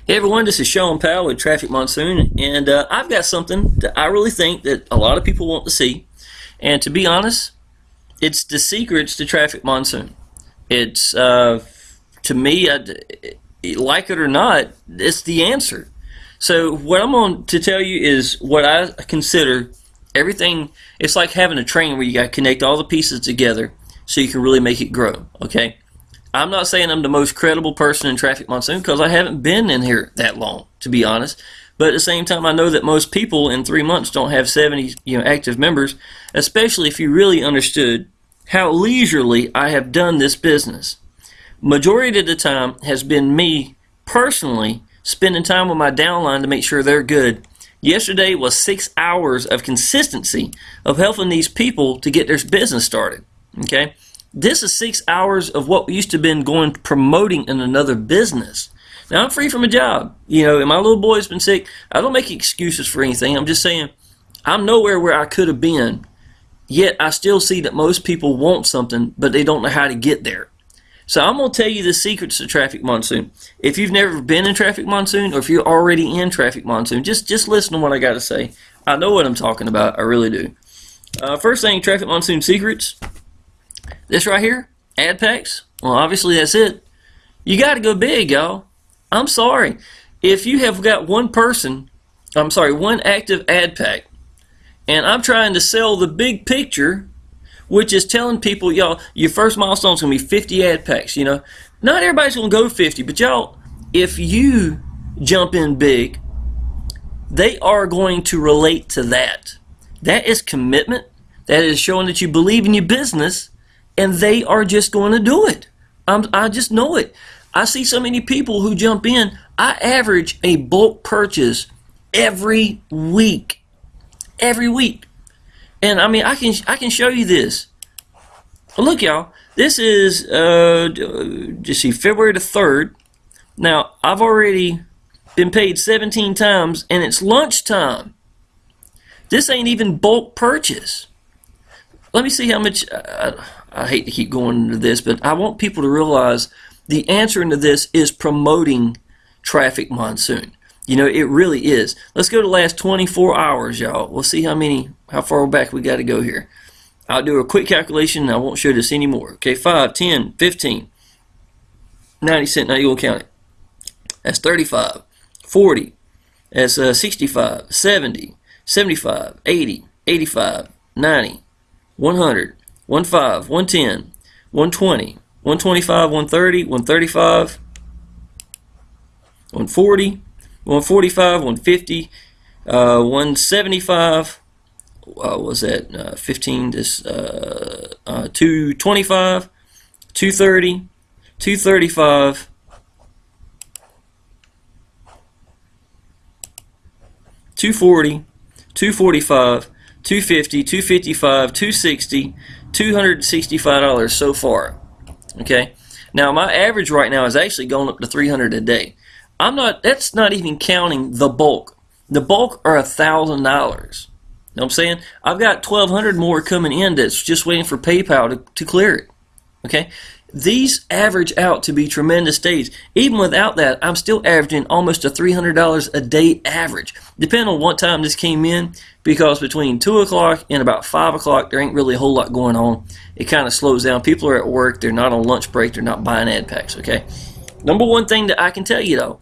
Hey everyone, this is Sean Powell with Traffic Monsoon, and I've got something that I really think that a lot of people want to see. And to be honest, it's the secrets to Traffic Monsoon. It's to me, like it or not, it's the answer. So what I'm going to tell you is what I consider everything. It's like having a train where you got to connect all the pieces together so you can really make it grow. Okay. I'm not saying I'm the most credible person in Traffic Monsoon because I haven't been in here that long, to be honest. But at the same time, I know that most people in 3 months don't have 70 active members, especially if you really understood how leisurely I have done this business. Majority of the time has been me personally spending time with my downline to make sure they're good. Yesterday was 6 hours of consistency of helping these people to get their business started. Okay? This is 6 hours of what used to have been going promoting in another business. Now I'm free from a job, and my little boy's been sick. I don't make excuses for anything. I'm just saying I'm nowhere where I could have been, yet I still see that most people want something, but they don't know how to get there. So I'm going to tell you the secrets to Traffic Monsoon. If you've never been in Traffic Monsoon, or if you're already in Traffic Monsoon, just listen to what I got to say. I know what I'm talking about. I really do. First thing, Traffic Monsoon secrets. This right here, ad packs. Well, obviously that's it. You got to go big, y'all. I'm sorry. If you have got one active ad pack, and I'm trying to sell the big picture, which is telling people, y'all, your first milestone is going to be 50 ad packs. Not everybody's going to go 50, but y'all, if you jump in big, they are going to relate to that. That is commitment. That is showing that you believe in your business. And they are just going to do it. I just know it. I see so many people who jump in. I average a bulk purchase every week. Every week. And I mean, I can show you this. Look, y'all. This is February the 3rd. Now, I've already been paid 17 times, and it's lunchtime. This ain't even bulk purchase. Let me see how much. I hate to keep going into this, but I want people to realize the answer into this is promoting Traffic Monsoon. It really is. Let's go to the last 24 hours, y'all. We'll see how far back we got to go here. I'll do a quick calculation, and I won't show this anymore. Okay, 5, 10, 15, 90 cents. Now you're going to count it. That's 35, 40. That's 65, 70, 75, 80, 85, 90, 100. 105, 110, 120, 125, 130, 135, 140, 145, 150, 175. What was that? 15. This 225, 230, 235. 240, 245, 250, 255, 260, $265 so far. Okay. Now my average right now is actually going up to $300 a day. That's not even counting the bulk. The bulk are $1,000. Know what I'm saying? I've got 1,200 more coming in that's just waiting for PayPal to clear it. Okay. These average out to be tremendous days. Even without that, I'm still averaging almost a $300 a day average. Depending on what time this came in, because between 2 o'clock and about 5 o'clock, there ain't really a whole lot going on. It kind of slows down. People are at work. They're not on lunch break. They're not buying ad packs, okay? Number one thing that I can tell you, though,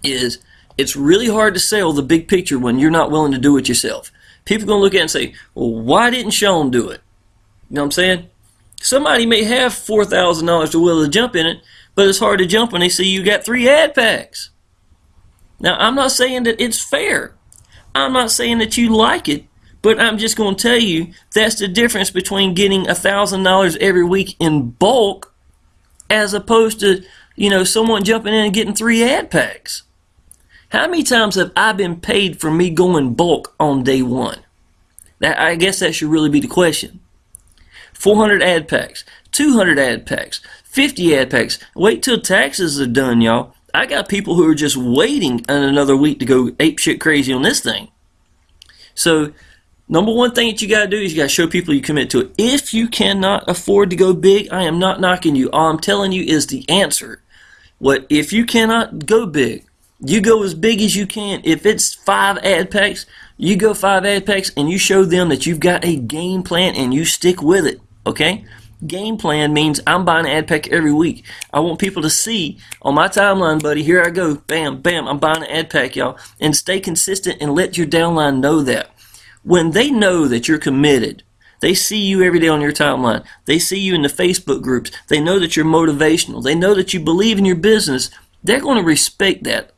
is it's really hard to sell the big picture when you're not willing to do it yourself. People are going to look at it and say, well, why didn't Sean do it? You know what I'm saying? Somebody may have $4,000 to will to jump in it, but it's hard to jump when they see you got 3 ad packs. Now, I'm not saying that it's fair. I'm not saying that you like it, but I'm just going to tell you that's the difference between getting $1,000 every week in bulk as opposed to, someone jumping in and getting 3 ad packs. How many times have I been paid for me going bulk on day one? I guess that should really be the question. 400 ad packs, 200 ad packs, 50 ad packs. Wait till taxes are done, y'all. I got people who are just waiting another week to go apeshit crazy on this thing. So, number one thing that you got to do is you got to show people you commit to it. If you cannot afford to go big, I am not knocking you. All I'm telling you is the answer. If you cannot go big, You go as big as you can. If it's 5 ad packs, you go 5 ad packs and you show them that you've got a game plan and you stick with it, okay? Game plan means I'm buying an ad pack every week. I want people to see on my timeline, buddy, here I go, bam, bam, I'm buying an ad pack, y'all. And stay consistent and let your downline know that. When they know that you're committed, they see you every day on your timeline. They see you in the Facebook groups. They know that you're motivational. They know that you believe in your business. They're going to respect that.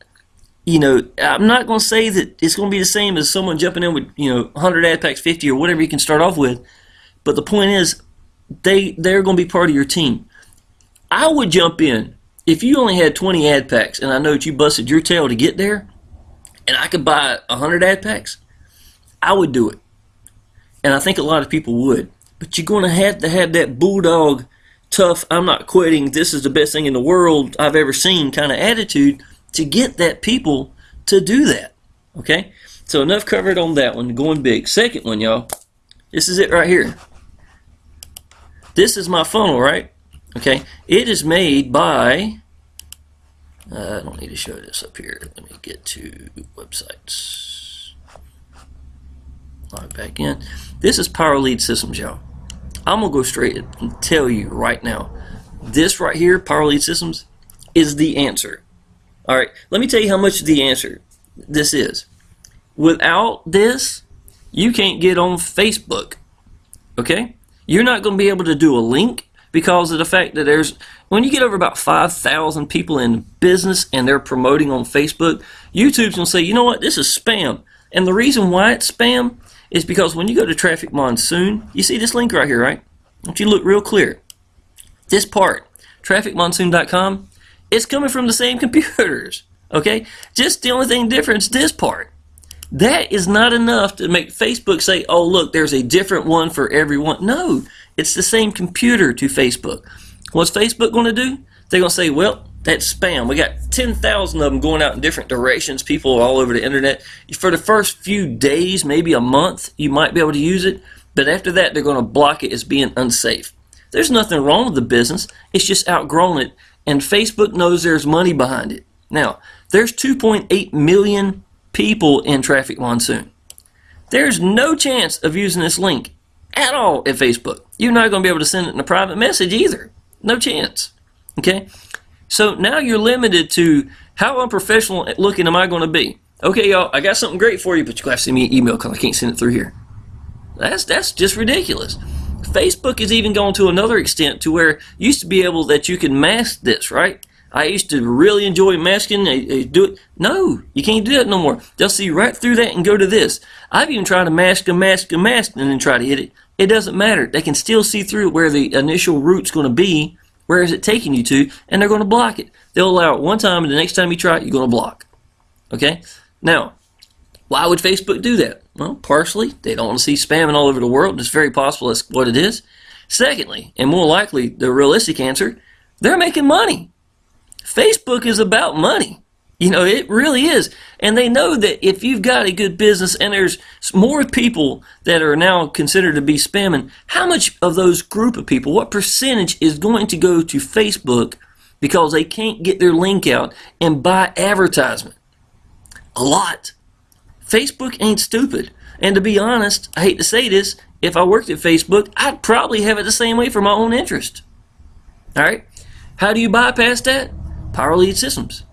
You know, I'm not going to say that it's going to be the same as someone jumping in with, 100 ad packs, 50 or whatever you can start off with. But the point is, they're going to be part of your team. I would jump in if you only had 20 ad packs and I know that you busted your tail to get there and I could buy 100 ad packs, I would do it. And I think a lot of people would. But you're going to have that bulldog, tough, I'm not quitting, this is the best thing in the world I've ever seen kind of attitude to get that people to do that. Okay? So enough covered on that one, going big. Second one, y'all. This is it right here. This is my funnel, right? Okay? It is made by, I don't need to show this up here. Let me get to websites. Log back in. This is Power Lead Systems, y'all. I'm going to go straight and tell you right now. This right here, Power Lead Systems, is the answer. All right, let me tell you how much the answer this is. Without this, you can't get on Facebook, okay? You're not going to be able to do a link because of the fact that when you get over about 5,000 people in business and they're promoting on Facebook, YouTube's going to say, you know what, this is spam. And the reason why it's spam is because when you go to Traffic Monsoon, you see this link right here, right? I want you to look real clear. This part, trafficmonsoon.com, it's coming from the same computers, okay? Just the only thing different is this part. That is not enough to make Facebook say, oh, look, there's a different one for everyone. No, it's the same computer to Facebook. What's Facebook going to do? They're going to say, well, that's spam. We got 10,000 of them going out in different directions, people all over the internet. For the first few days, maybe a month, you might be able to use it. But after that, they're going to block it as being unsafe. There's nothing wrong with the business. It's just outgrown it. And Facebook knows there's money behind it. Now, there's 2.8 million people in Traffic Monsoon. There's no chance of using this link at all at Facebook. You're not going to be able to send it in a private message either. No chance. Okay? So now you're limited to how unprofessional looking am I going to be? Okay, y'all, I got something great for you, but you got to send me an email because I can't send it through here. That's just ridiculous. Facebook is even going to another extent to where you used to be able that you can mask this, right? I used to really enjoy masking. Do it. No, you can't do that no more. They'll see right through that and go to this. I've even tried to mask, and then try to hit it. It doesn't matter. They can still see through where the initial route's going to be. Where is it taking you to? And they're going to block it. They'll allow it one time, and the next time you try it, you're going to block. Okay? Now, why would Facebook do that? Well, partially, they don't want to see spamming all over the world. It's very possible that's what it is. Secondly, and more likely, the realistic answer, they're making money. Facebook is about money. It really is. And they know that if you've got a good business and there's more people that are now considered to be spamming, how much of those group of people, what percentage is going to go to Facebook because they can't get their link out and buy advertisement? A lot. Facebook ain't stupid. And to be honest, I hate to say this, if I worked at Facebook, I'd probably have it the same way for my own interest. All right? How do you bypass that? Power Lead Systems.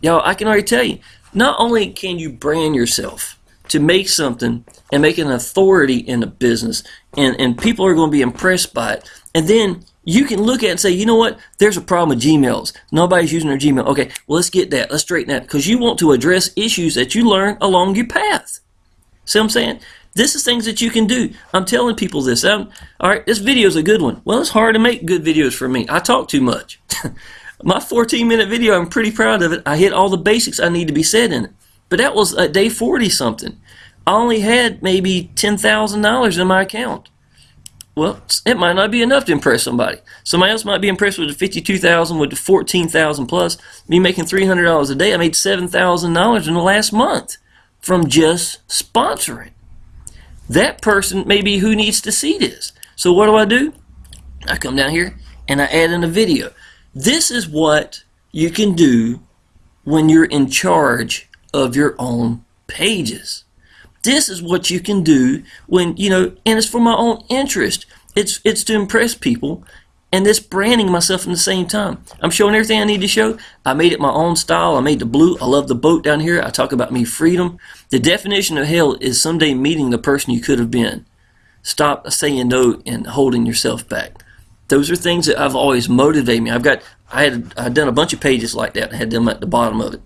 Y'all, I can already tell you, not only can you brand yourself to make something and make an authority in a business, and people are going to be impressed by it, and then you can look at it and say, you know what, there's a problem with Gmails. Nobody's using their Gmail. Okay, well, let's get that. Let's straighten that. Because you want to address issues that you learn along your path. See what I'm saying? This is things that you can do. I'm telling people this. All right, this video is a good one. Well, it's hard to make good videos for me. I talk too much. My 14-minute video, I'm pretty proud of it. I hit all the basics I need to be said in it. But that was at day 40-something. I only had maybe $10,000 in my account. Well, it might not be enough to impress somebody. Somebody else might be impressed with the $52,000, with the $14,000 plus. Me making $300 a day, I made $7,000 in the last month from just sponsoring. That person may be who needs to see this. So what do? I come down here and I add in a video. This is what you can do when you're in charge of your own pages. This is what you can do when, and it's for my own interest. It's to impress people, and this branding myself at the same time. I'm showing everything I need to show. I made it my own style. I made the blue. I love the boat down here. I talk about me freedom. The definition of hell is someday meeting the person you could have been. Stop saying no and holding yourself back. Those are things that I've always motivated me. I've done a bunch of pages like that and had them at the bottom of it.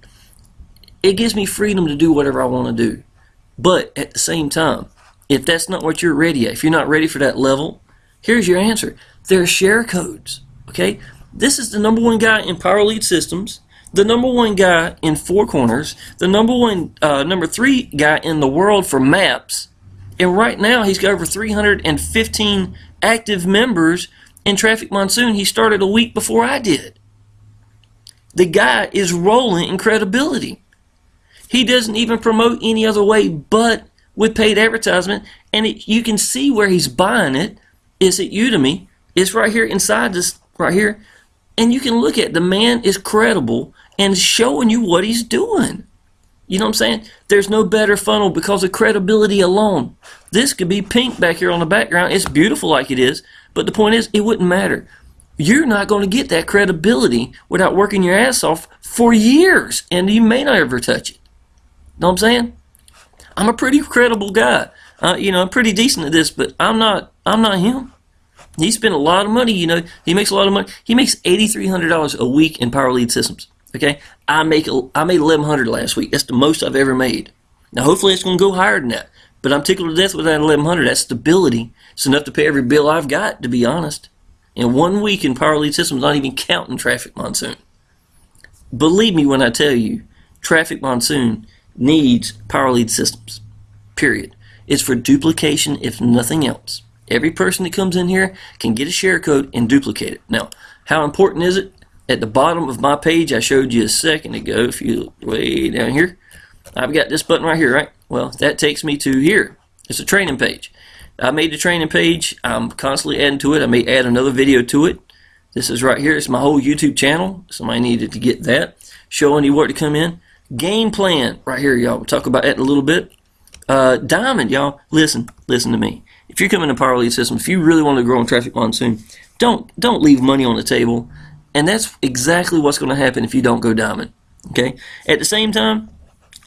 It gives me freedom to do whatever I want to do. But at the same time, if that's not what you're ready at, if you're not ready for that level, here's your answer. There are share codes. Okay? This is the #1 guy in Power Lead Systems, the #1 guy in Four Corners, the number 3 guy in the world for maps, and right now he's got over 315 active members in Traffic Monsoon. He started a week before I did. The guy is rolling in credibility. He doesn't even promote any other way but with paid advertisement, and you can see where he's buying it. It's at Udemy. It's right here inside this, right here. And you can look at the man is credible and showing you what he's doing. You know what I'm saying? There's no better funnel because of credibility alone. This could be pink back here on the background. It's beautiful like it is, but the point is, it wouldn't matter. You're not going to get that credibility without working your ass off for years, and you may not ever touch it. Know what I'm saying? I'm a pretty credible guy. I'm pretty decent at this, but I'm not him. He spent a lot of money. He makes a lot of money. He makes $8,300 a week in Power Lead Systems. Okay, I made $1,100 last week. That's the most I've ever made. Now, hopefully, it's going to go higher than that. But I'm tickled to death with that $1,100. That's stability. It's enough to pay every bill I've got, to be honest. In 1 week in Power Lead Systems, not even counting Traffic Monsoon. Believe me when I tell you, Traffic Monsoon needs Power Lead Systems. Period. It's for duplication, if nothing else. Every person that comes in here can get a share code and duplicate it. Now, how important is it? At the bottom of my page I showed you a second ago, if you look way down here, I've got this button right here, right? Well, that takes me to here. It's a training page. I made the training page. I'm constantly adding to it. I may add another video to it. This is right here. It's my whole YouTube channel. Somebody needed to get that. Showing you where to come in. Game plan right here, y'all. We'll talk about that in a little bit. Diamond, y'all. Listen to me. If you're coming to Power Lead Systems, if you really want to grow in Traffic Monsoon, don't leave money on the table. And that's exactly what's going to happen if you don't go diamond. Okay? At the same time,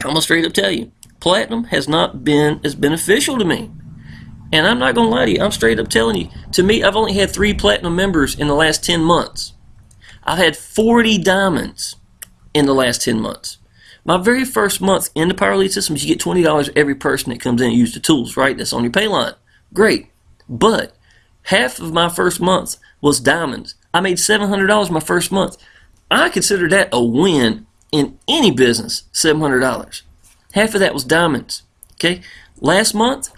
I'm going to straight up tell you, platinum has not been as beneficial to me. And I'm not going to lie to you. I'm straight up telling you. To me, I've only had 3 platinum members in the last 10 months. I've had 40 diamonds in the last 10 months. My very first month in the Power Lead Systems, you get $20 every person that comes in and uses the tools, right? That's on your pay line. Great. But half of my first month was diamonds. I made $700 my first month. I consider that a win in any business, $700. Half of that was diamonds. Okay? Last month,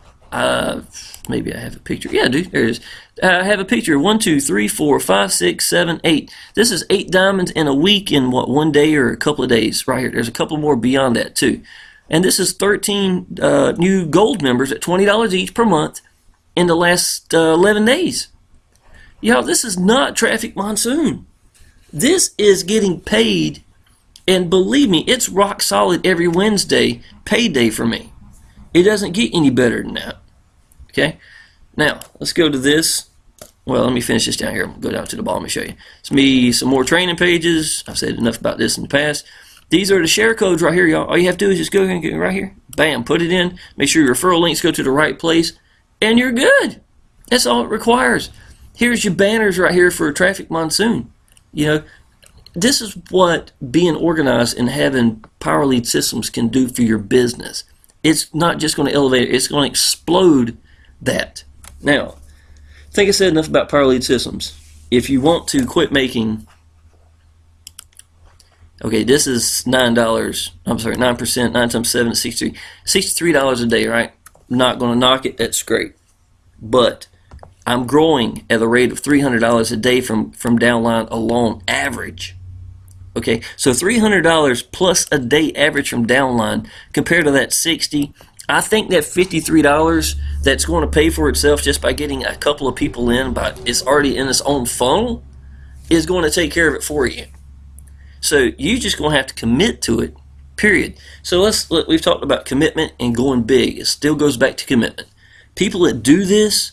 maybe I have a picture. Yeah, dude, there it is. I have a picture. 1, 2, 3, 4, 5, 6, 7, 8. This is 8 diamonds in a week in what, 1 day or a couple of days right here. There's a couple more beyond that too. And this is 13 new gold members at $20 each per month in the last 11 days. Y'all, this is not Traffic Monsoon. This is getting paid, and believe me, it's rock solid every Wednesday payday for me. It doesn't get any better than that. Okay? Now, let's go to this. Well, let me finish this down here. I'm going to go down to the bottom and show you. It's me some more training pages. I've said enough about this in the past. These are the share codes right here, y'all. All you have to do is just go and get right here. Bam, put it in. Make sure your referral links go to the right place, and you're good. That's all it requires. Here's your banners right here for Traffic Monsoon. This is what being organized and having Power Lead Systems can do for your business. It's not just going to elevate it, it's going to explode that. Now, I think I said enough about Power Lead Systems. If you want to quit making, okay, this is $9, I'm sorry, 9%, 9 times 7 is $63 a day, right? Not going to knock it, that's great. But I'm growing at a rate of $300 a day from downline alone, average. Okay, so $300 plus a day average from downline compared to that $60. I think that $53 that's going to pay for itself just by getting a couple of people in, but it's already in its own funnel, is going to take care of it for you. So you just going to have to commit to it, period. So we've talked about commitment and going big. It still goes back to commitment. People that do this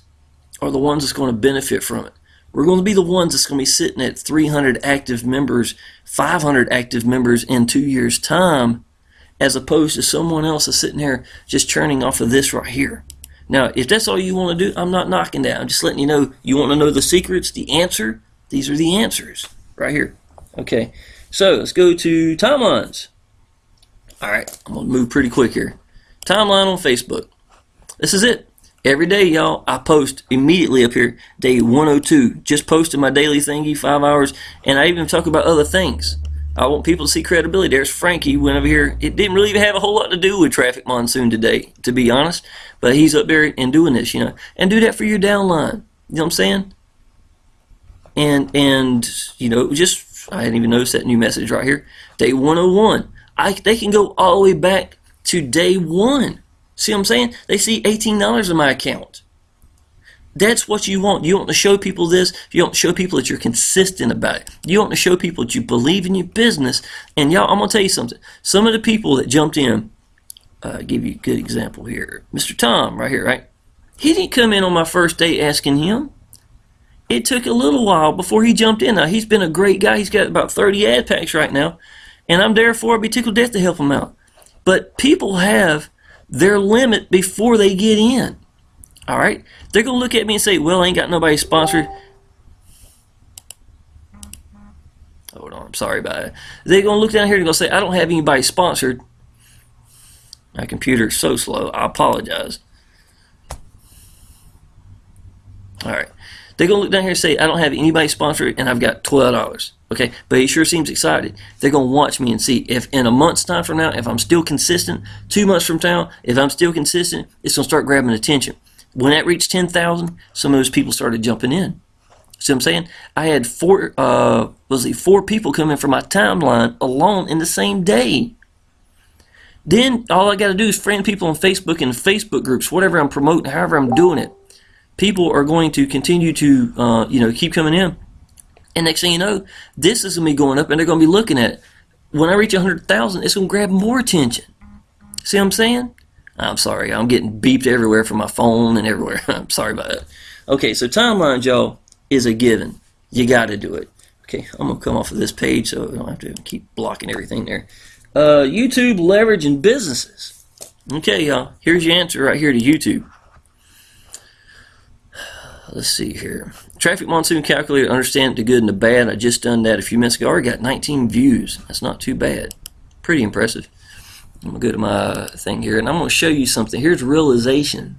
are the ones that's going to benefit from it. We're going to be the ones that's going to be sitting at 300 active members, 500 active members in 2 years' time, as opposed to someone else that's sitting here just churning off of this right here. Now, if that's all you want to do, I'm not knocking that. I'm just letting you know, you want to know the secrets, the answer, these are the answers right here. Okay, so let's go to timelines. All right, I'm going to move pretty quick here. Timeline on Facebook. This is it. Every day, y'all, I post immediately up here, day 102. Just posted my daily thingy, 5 hours, and I even talk about other things. I want people to see credibility. There's Frankie went over here. It didn't really have a whole lot to do with Traffic Monsoon today, to be honest, but he's up there and doing this, you know. And do that for your downline. You know what I'm saying? And you know, just, I hadn't even noticed that new message right here. Day 101. They can go all the way back to day 1. See what I'm saying? They see $18 in my account. That's what you want. You want to show people this. You want to show people that you're consistent about it. You want to show people that you believe in your business. And y'all, I'm going to tell you something. Some of the people that jumped in, I'll give you a good example here. Mr. Tom, right here, right? He didn't come in on my first day asking him. It took a little while before he jumped in. Now, he's been a great guy. He's got about 30 ad packs right now. And I'm therefore be tickled death to help him out. But people have their limit before they get in. All right? They're going to look at me and say, well, I ain't got nobody sponsored. Hold on, I'm sorry about it. They're going to look down here and going to say, I don't have anybody sponsored. My computer's so slow. I apologize. All right. They're going to look down here and say, I don't have anybody sponsored, and I've got $12. Okay, but he sure seems excited. They're going to watch me and see if in a month's time from now, if I'm still consistent, 2 months from now, if I'm still consistent, it's going to start grabbing attention. When that reached 10,000, some of those people started jumping in. See what I'm saying? I had four people come in from my timeline alone in the same day. Then all I got to do is friend people on Facebook and Facebook groups, whatever I'm promoting, however I'm doing it. People are going to continue to keep coming in. And next thing you know, this is going to be going up, and they're going to be looking at it. When I reach 100,000, it's going to grab more attention. See what I'm saying? I'm sorry. I'm getting beeped everywhere from my phone and everywhere. I'm sorry about that. Okay, so timelines, y'all, is a given. You got to do it. Okay, I'm going to come off of this page so I don't have to keep blocking everything there. YouTube leveraging businesses. Okay, y'all, here's your answer right here to YouTube. Let's see here. Traffic Monsoon calculator, understand the good and the bad. I just done that a few minutes ago. I already got 19 views. That's not too bad. Pretty impressive. I'm going to go to my thing here, and I'm going to show you something. Here's realization.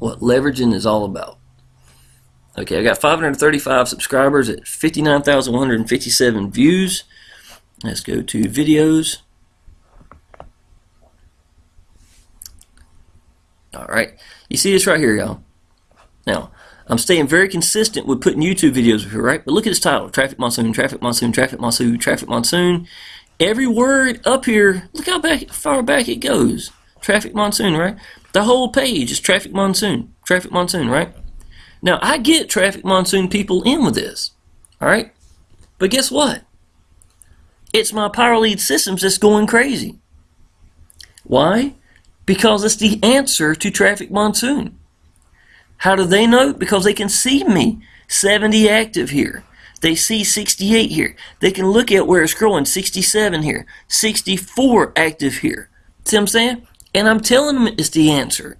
What leveraging is all about. Okay, I got 535 subscribers at 59,157 views. Let's go to videos. All right. You see this right here, y'all. Now, I'm staying very consistent with putting YouTube videos here, right? But look at this title. Traffic Monsoon, Traffic Monsoon, Traffic Monsoon, Traffic Monsoon. Every word up here, look how far back it goes. Traffic Monsoon, right? The whole page is Traffic Monsoon, right? Now, I get Traffic Monsoon people in with this, all right? But guess what? It's my Power Lead Systems that's going crazy. Why? Because it's the answer to Traffic Monsoon. How do they know? Because they can see me. 70 active here. They see 68 here. They can look at where it's scrolling. 67 here. 64 active here. See what I'm saying? And I'm telling them it's the answer.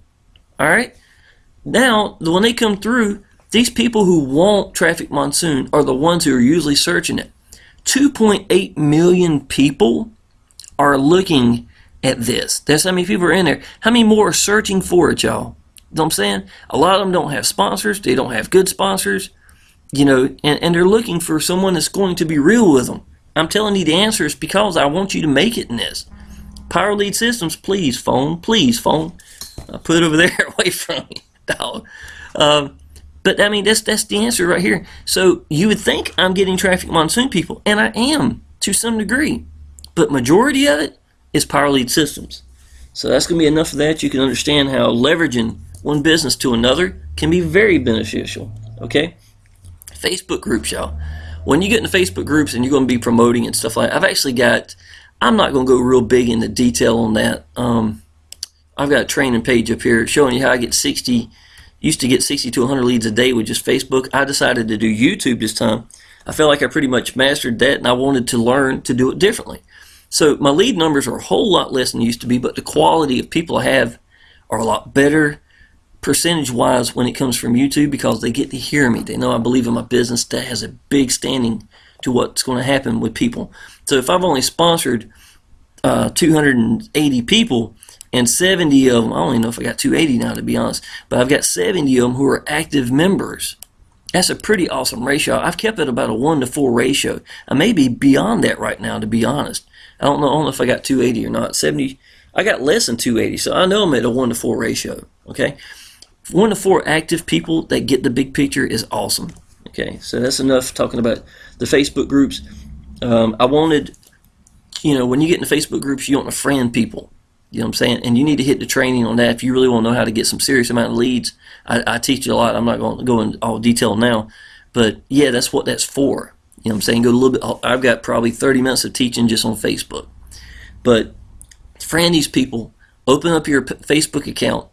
Alright? Now, when they come through, these people who want Traffic Monsoon are the ones who are usually searching it. 2.8 million people are looking at this. That's how many people are in there. How many more are searching for it, y'all? You know what I'm saying? A lot of them don't have sponsors. They don't have good sponsors. You know, and they're looking for someone that's going to be real with them. I'm telling you the answer is because I want you to make it in this. Power Lead Systems, please phone. Please phone. I'll put it over there away from me, dog. But I mean, that's the answer right here. So you would think I'm getting Traffic Monsoon people, and I am to some degree. But majority of it is Power Lead Systems. So that's going to be enough of that. You can understand how leveraging one business to another can be very beneficial. Okay? Facebook groups, y'all. when you get into Facebook groups and you're going to be promoting and stuff like that, I'm not going to go real big into detail on that. I've got a training page up here showing you how I get 60, used to get 60 to 100 leads a day with just Facebook. I decided to do YouTube this time. I felt like I pretty much mastered that, and I wanted to learn to do it differently. So my lead numbers are a whole lot less than they used to be, but the quality of people I have are a lot better percentage-wise when it comes from YouTube, because they get to hear me. They know I believe in my business. That has a big standing to what's going to happen with people. So if I've only sponsored 280 people, and 70 of them, I don't even know if I got 280 now, to be honest, but I've got 70 of them who are active members. That's a pretty awesome ratio. I've kept it about a 1-to-4 ratio. I may be beyond that right now, to be honest. I don't know if I got 280 or not. 70, I got less than 280, so I know I'm at a 1-to-4 ratio. Okay, 1-to-4 active people that get the big picture is awesome. Okay, so that's enough talking about the Facebook groups. I wanted, when you get into Facebook groups, you want to friend people. You know what I'm saying? And you need to hit the training on that if you really want to know how to get some serious amount of leads. I teach you a lot. I'm not going to go into all detail now. But, yeah, that's what that's for. You know what I'm saying? Go a little bit. I've got probably 30 minutes of teaching just on Facebook. But friend these people. Open up your Facebook account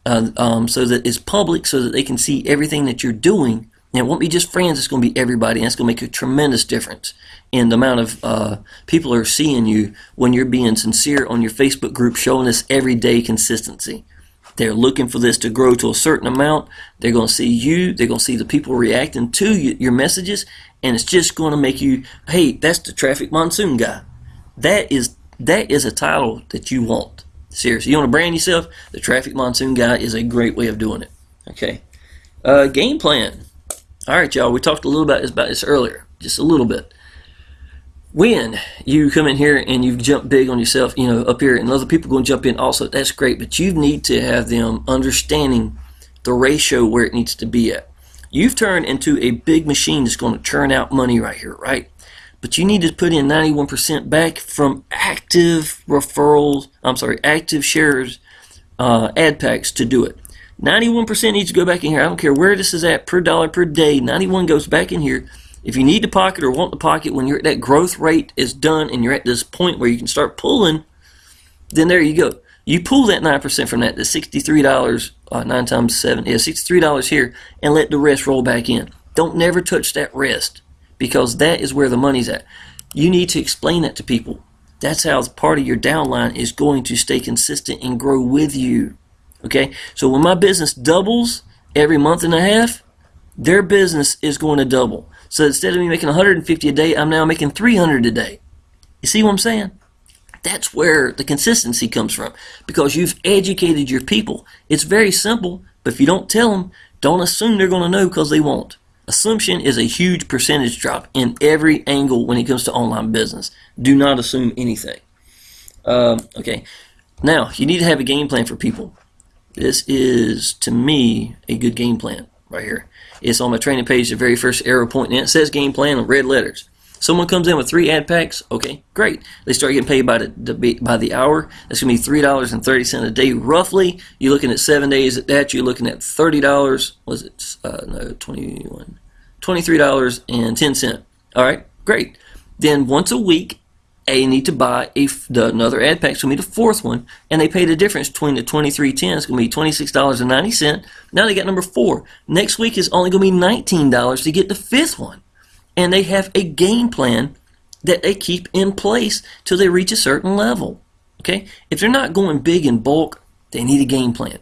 so that it's public, so that they can see everything that you're doing. And it won't be just friends. It's going to be everybody. And it's going to make a tremendous difference in the amount of people are seeing you when you're being sincere on your Facebook group, showing this everyday consistency. They're looking for this to grow to a certain amount. They're going to see you. They're going to see the people reacting to your messages, and it's just going to make you, hey, that's the Traffic Monsoon guy. That is a title that you want. Seriously, you want to brand yourself? The Traffic Monsoon guy is a great way of doing it. Okay, game plan. All right, y'all. We talked a little about this earlier, just a little bit. When you come in here and you jump big on yourself, up here, and other people going to jump in also, that's great, but you need to have them understanding the ratio where it needs to be at. You've turned into a big machine that's going to churn out money right here, right? But you need to put in 91% back from active shares, ad packs to do it. 91% needs to go back in here. I don't care where this is at per dollar per day. 91 goes back in here. If you need the pocket or want the pocket, when you're at that growth rate is done and you're at this point where you can start pulling, then there you go. You pull that 9% from that, the $63, 9 times 7, $63 here, and let the rest roll back in. Don't never touch that rest, because that is where the money's at. You need to explain that to people. That's how part of your downline is going to stay consistent and grow with you. Okay, so when my business doubles every month and a half, their business is going to double. So instead of me making 150 a day, I'm now making 300 a day. You see what I'm saying? That's where the consistency comes from, because you've educated your people. It's very simple, but if you don't tell them, don't assume they're going to know, because they won't. Assumption is a huge percentage drop in every angle when it comes to online business. Do not assume anything. Okay, now you need to have a game plan for people. This is, to me, a good game plan right here. It's on my training page, the very first arrow pointing in. It says game plan in red letters. Someone comes in with 3 ad packs, okay, great. They start getting paid by the hour. That's going to be $3.30 a day roughly. You're looking at 7 days at that. You're looking at $30. Was it? No, $23.10. All right, great. Then once a week, they need to buy another ad pack. It's going to be the 4th one, and they pay the difference between the $23.10. It's going to be $26.90. Now they got number 4. Next week is only going to be $19 to get the 5th one. And they have a game plan that they keep in place till they reach a certain level. Okay? If they're not going big in bulk, they need a game plan.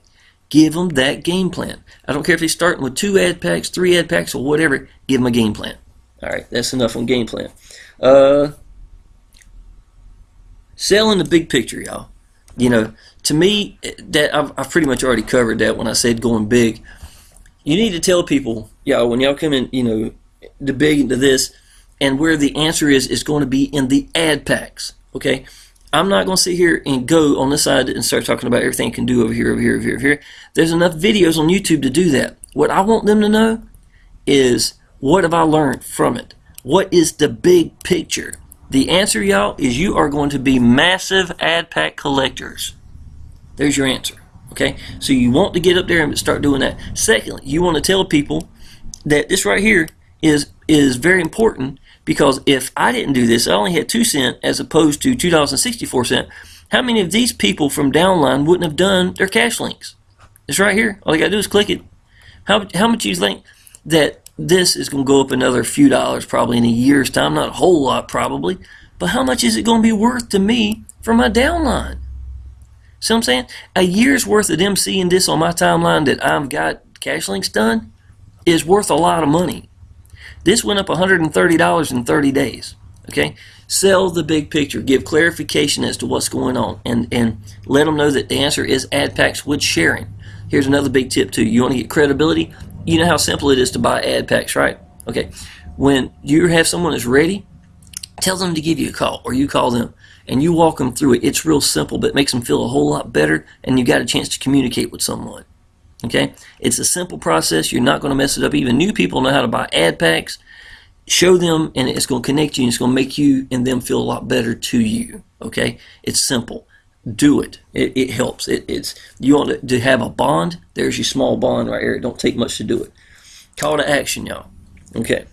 Give them that game plan. I don't care if they're starting with 2 ad packs, 3 ad packs, or whatever. Give them a game plan. All right, that's enough on game plan. Selling the big picture, y'all. To me, that I've pretty much already covered that when I said going big. You need to tell people, y'all, when y'all come in, the big into this, and where the answer is going to be in the ad packs. Okay, I'm not going to sit here and go on this side and start talking about everything you can do over here, over here, over here, over here. There's enough videos on YouTube to do that. What I want them to know is, what have I learned from it? What is the big picture? The answer, y'all, is you are going to be massive ad pack collectors. There's your answer. Okay, so you want to get up there and start doing that. Secondly, you want to tell people that this right here is is very important, because if I didn't do this, I only had 2 cents as opposed to $2.64. How many of these people from downline wouldn't have done their cash links? It's right here. All you got to do is click it. How much do you think that this is going to go up another few dollars probably in a year's time? Not a whole lot probably, but how much is it going to be worth to me for my downline? See what I'm saying? A year's worth of them seeing this on my timeline that I've got cash links done is worth a lot of money. This went up $130 in 30 days. Okay? Sell the big picture. Give clarification as to what's going on. And let them know that the answer is ad packs with sharing. Here's another big tip too. You want to get credibility? You know how simple it is to buy ad packs, right? Okay. When you have someone that's ready, tell them to give you a call, or you call them and you walk them through it. It's real simple, but it makes them feel a whole lot better, and you got a chance to communicate with someone. Okay? It's a simple process. You're not going to mess it up. Even new people know how to buy ad packs. Show them, and it's going to connect you, and it's going to make you and them feel a lot better to you. Okay? It's simple. Do it. It helps. You want to have a bond. There's your small bond right here. It don't take much to do it. Call to action, y'all. Okay.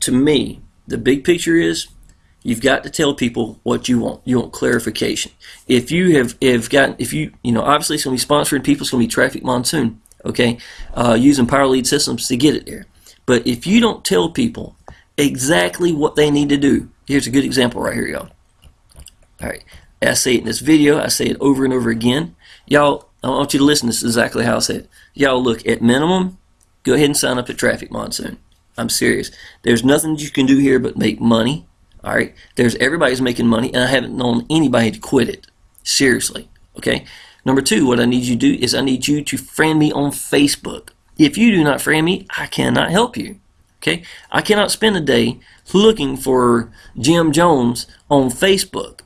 To me, the big picture is you've got to tell people what you want. You want clarification. If you obviously it's going to be sponsoring people. It's going to be Traffic Monsoon. Okay. Using Power Lead Systems to get it there. But if you don't tell people exactly what they need to do, here's a good example right here, y'all. All right. I say it in this video. I say it over and over again. Y'all, I want you to listen. This is exactly how I say it. Y'all, look, at minimum, go ahead and sign up at Traffic Monsoon. I'm serious. There's nothing you can do here but make money. All right. Everybody's making money, and I haven't known anybody to quit it. Seriously. Okay. Number 2, what I need you to do is I need you to friend me on Facebook. If you do not friend me, I cannot help you. Okay. I cannot spend a day looking for Jim Jones on Facebook.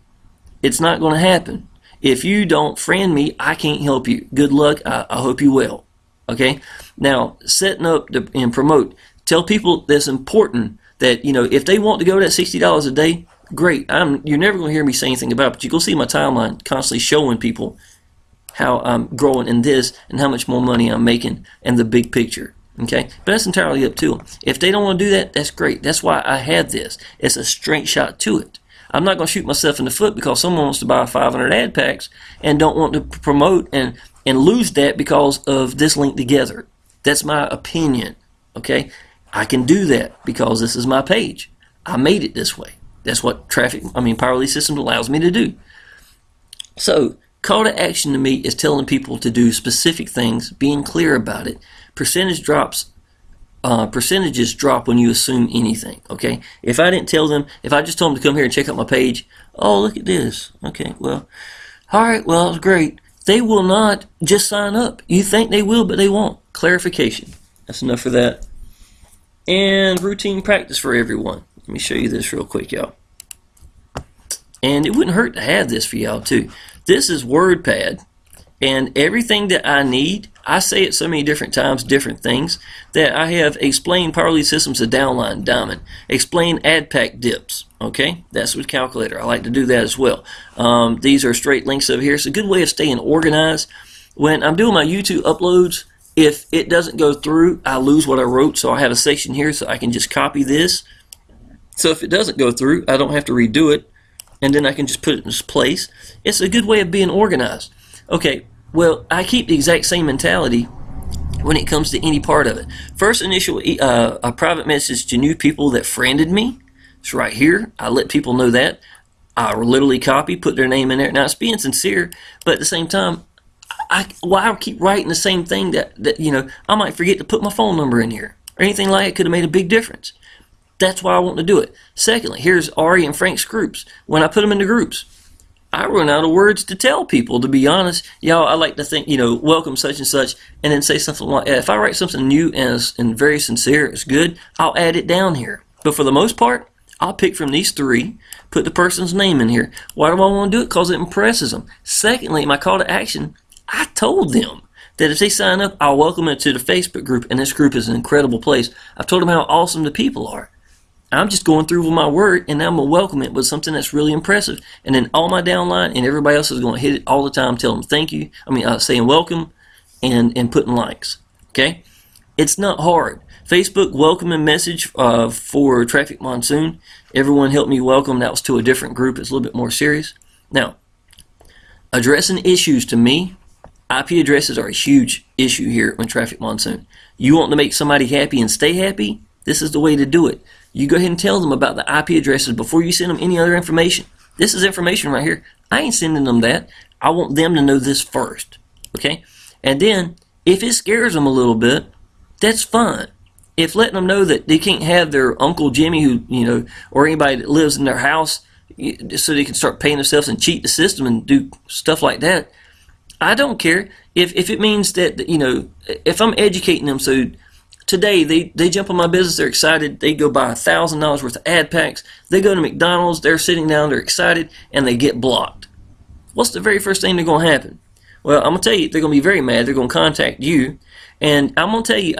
It's not going to happen. If you don't friend me, I can't help you. Good luck. I hope you will. Okay. Now, setting up and promote. Tell people that's important that, if they want to go that $60 a day, great. You're never going to hear me say anything about it, but you go see my timeline constantly showing people how I'm growing in this and how much more money I'm making and the big picture. Okay. But that's entirely up to them. If they don't want to do that, that's great. That's why I have this. It's a straight shot to it. I'm not going to shoot myself in the foot because someone wants to buy 500 ad packs and don't want to promote and lose that because of this link together. That's my opinion. Okay. I can do that because this is my page. I made it this way. That's what Power Lead Systems allows me to do. So, call to action to me is telling people to do specific things, being clear about it. Percentages drop when you assume anything. Okay. If I didn't tell them, if I just told them to come here and check out my page, oh, look at this. Okay. Well, all right. Well, that was great. They will not just sign up. You think they will, but they won't. Clarification. That's enough for that. And routine practice for everyone. Let me show you this real quick, y'all. And it wouldn't hurt to have this for y'all too. This is WordPad, and everything that I need, I say it so many different times, different things, that I have explained Power Lead Systems to downline, diamond, explain ad pack dips. Okay, that's with calculator. I like to do that as well. These are straight links over here. It's a good way of staying organized. When I'm doing my YouTube uploads, if it doesn't go through, I lose what I wrote, so I have a section here so I can just copy this. So if it doesn't go through, I don't have to redo it, and then I can just put it in its place. It's a good way of being organized. Okay, well, I keep the exact same mentality when it comes to any part of it. First initial a private message to new people that friended me. It's right here. I let people know that. I literally copy, put their name in there. Now, it's being sincere, but at the same time, I keep writing the same thing that I might forget to put my phone number in here or anything like it. Could have made a big difference. That's why I want to do it. Secondly, here's Ari and Frank's groups. When I put them into groups, I run out of words to tell people, to be honest. Y'all, I like to think, welcome such and such, and then say something like that. If I write something new and very sincere, it's good, I'll add it down here. But for the most part, I'll pick from these 3, put the person's name in here. Why do I want to do it? Because it impresses them. Secondly, my call to action, I told them that if they sign up, I'll welcome them to the Facebook group, and this group is an incredible place. I've told them how awesome the people are. I'm just going through with my word, and now I'm going to welcome it with something that's really impressive. And then all my downline and everybody else is going to hit it all the time, tell them thank you. Saying welcome and putting likes. Okay? It's not hard. Facebook welcoming message for Traffic Monsoon. Everyone helped me welcome. That was to a different group. It's a little bit more serious. Now, addressing issues to me, IP addresses are a huge issue here on Traffic Monsoon. You want to make somebody happy and stay happy? This is the way to do it. You go ahead and tell them about the IP addresses before you send them any other information. This is information right here. I ain't sending them that. I want them to know this first. Okay? And then, if it scares them a little bit, that's fine. If letting them know that they can't have their Uncle Jimmy, who, or anybody that lives in their house, so they can start paying themselves and cheat the system and do stuff like that, I don't care. If it means that, if I'm educating them, so today they jump on my business, they're excited, they go buy $1,000 worth of ad packs, they go to McDonald's, they're sitting down, they're excited, and they get blocked. What's the very first thing that's going to happen? Well, I'm going to tell you, they're going to be very mad. They're going to contact you, and I'm going to tell you,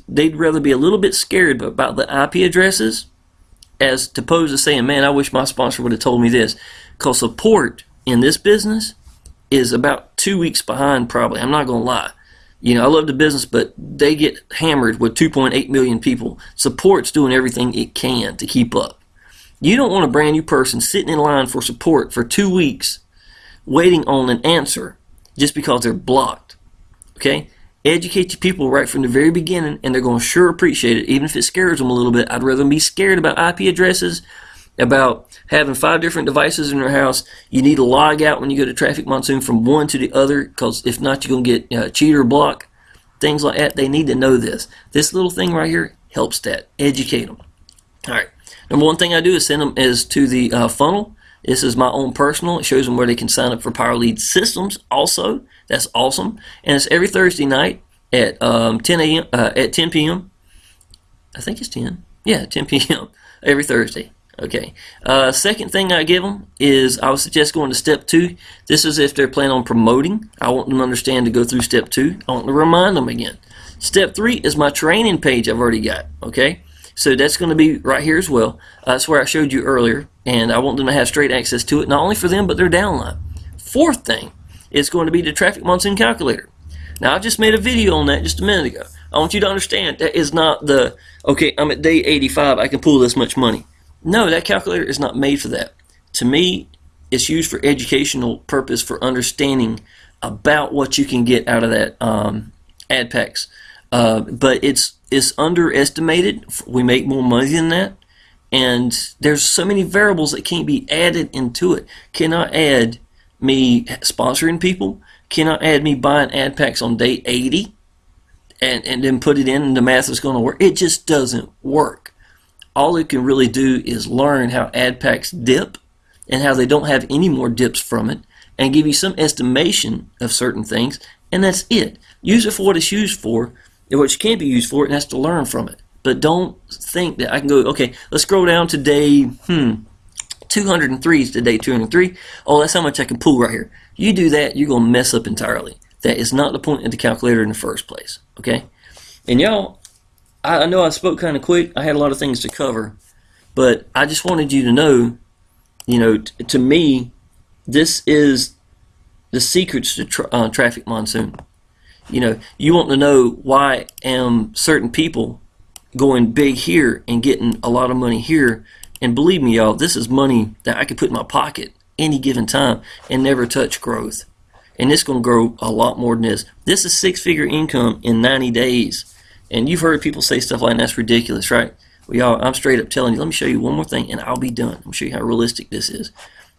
they'd rather be a little bit scared about the IP addresses as opposed to saying, man, I wish my sponsor would have told me this. Because support in this business is about 2 weeks behind, probably. I'm not going to lie. I love the business, but they get hammered with 2.8 million people. Support's doing everything it can to keep up. You don't want a brand new person sitting in line for support for 2 weeks waiting on an answer just because they're blocked. Okay? Educate your people right from the very beginning, and they're going to sure appreciate it, even if it scares them a little bit. I'd rather them be scared about IP addresses, about having 5 different devices in their house. You need to log out when you go to Traffic Monsoon from one to the other, because if not, you're going to get cheater block, things like that. They need to know this. This little thing right here helps that. Educate them. All right. Number one thing I do is send them to the funnel. This is my own personal. It shows them where they can sign up for Power Lead Systems also. That's awesome. And it's every Thursday night at 10 p.m. I think it's 10. Yeah, 10 p.m. every Thursday. Okay. Second thing I give them is I would suggest going to step 2. This is if they're planning on promoting. I want them to understand to go through step 2. I want to remind them again. Step 3 is my training page I've already got. Okay. So that's going to be right here as well. That's where I showed you earlier, and I want them to have straight access to it, not only for them, but their downline. Fourth thing is going to be the Traffic Monsoon Calculator. Now, I just made a video on that just a minute ago. I want you to understand that is not the, okay, I'm at day 85, I can pull this much money. No, that calculator is not made for that. To me, it's used for educational purpose, for understanding about what you can get out of that ad packs. But it's underestimated. We make more money than that, and there's so many variables that can't be added into it. Cannot add me sponsoring people, cannot add me buying ad packs on day 80 and then put it in and the math is going to work. It just doesn't work. All it can really do is learn how ad packs dip and how they don't have any more dips from it, and give you some estimation of certain things, and that's it. Use it for what it's used for, what you can be used for, and that's to learn from it. But don't think that I can go, okay, let's scroll down to day 203 is to day 203. Oh, that's how much I can pull right here. You do that, you're going to mess up entirely. That is not the point of the calculator in the first place. Okay? And y'all, I know I spoke kind of quick. I had a lot of things to cover. But I just wanted you to know, to me, this is the secrets to Traffic Monsoon. You want to know why am certain people going big here and getting a lot of money here. And believe me, y'all, this is money that I could put in my pocket any given time and never touch growth. And it's going to grow a lot more than this. This is 6-figure income in 90 days. And you've heard people say stuff like that's ridiculous, right? Well, y'all, I'm straight up telling you, let me show you one more thing and I'll be done. I'll show you how realistic this is.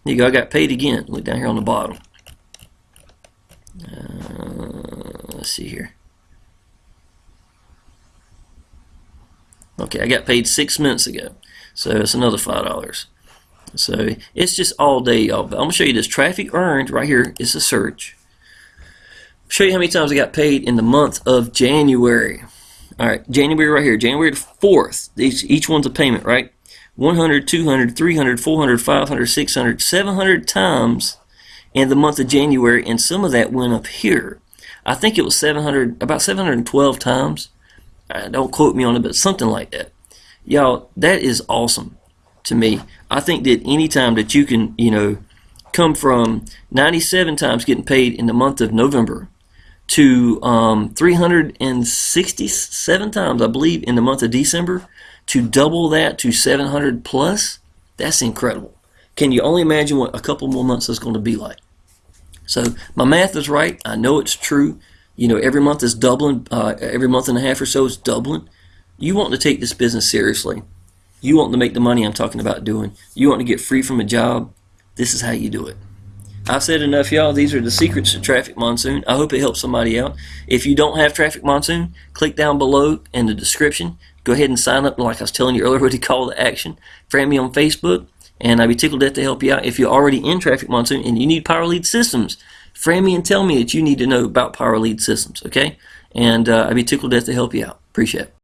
There you go, I got paid again. Look down here on the bottom. Let's see here. Okay, I got paid 6 minutes ago, so it's another $5. So it's just all day, y'all. But I'm gonna show you this traffic earned right here. It's a search. Show you how many times I got paid in the month of January. All right, January right here, January the 4th. Each one's a payment, right? 100, 200, 300, 400, 500, 600, 700 times in the month of January, and some of that went up here. I think it was 700, about 712 times. Don't quote me on it, but something like that. Y'all, that is awesome to me. I think that any time that you can, come from 97 times getting paid in the month of November to 367 times, I believe, in the month of December, to double that to 700 plus, that's incredible. Can you only imagine what a couple more months is going to be like? So my math is right. I know it's true. You know, every month is doubling. Every month and a half or so is doubling. You want to take this business seriously. You want to make the money I'm talking about doing. You want to get free from a job. This is how you do it. I've said enough, y'all. These are the secrets to Traffic Monsoon. I hope it helps somebody out. If you don't have Traffic Monsoon, click down below in the description. Go ahead and sign up, like I was telling you earlier, with the call to action. Friend me on Facebook, and I'd be tickled death to help you out. If you're already in Traffic Monsoon and you need Power Lead Systems, friend me and tell me that you need to know about Power Lead Systems, okay? And I'd be tickled death to help you out. Appreciate it.